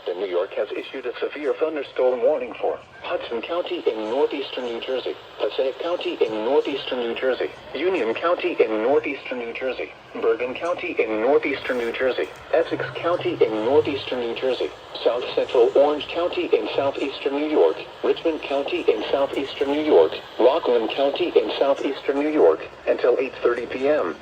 Upton, New York has issued a severe thunderstorm warning for Hudson County in northeastern New Jersey, Passaic County in northeastern New Jersey, Union County in northeastern New Jersey, Bergen County in northeastern New Jersey, Essex County in northeastern New Jersey, South Central Orange County in southeastern New York, Richmond County in southeastern New York, Rockland County in southeastern New York, until 8:30 p.m.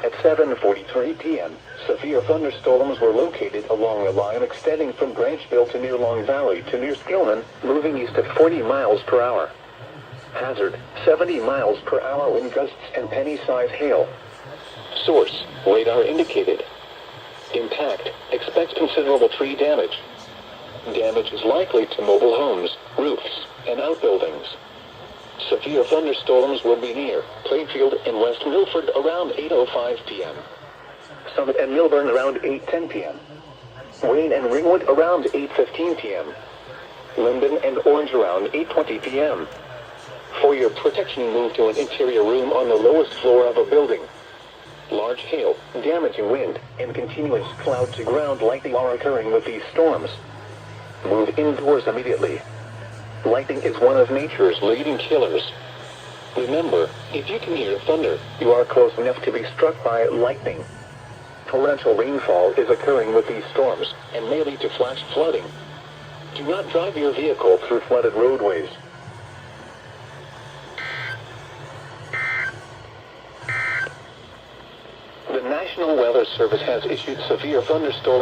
At 7:43 p.m., severe thunderstorms were located along a line extending from Branchville to near Long Valley to near Skillman, moving east at 40 miles per hour. Hazard, 70 miles per hour wind gusts and penny-size hail. Source, radar indicated. Impact, expect considerable tree damage. Damage is likely to mobile homes, roofs, and outbuildings. Severe thunderstorms will be near Plainfield and West Milford around 8:05 p.m. Summit and Milburn around 8:10 p.m. Wayne and Ringwood around 8:15 p.m. Linden and Orange around 8:20 p.m. For your protection, move to an interior room on the lowest floor of a building. Large hail, damaging wind, and continuous cloud-to-ground lightning are occurring with these storms. Move indoors immediately. Lightning is one of nature's leading killers. Remember, if you can hear thunder, you are close enough to be struck by lightning. Torrential rainfall is occurring with these storms and may lead to flash flooding. Do not drive your vehicle through flooded roadways. The National Weather Service has issued severe thunderstorm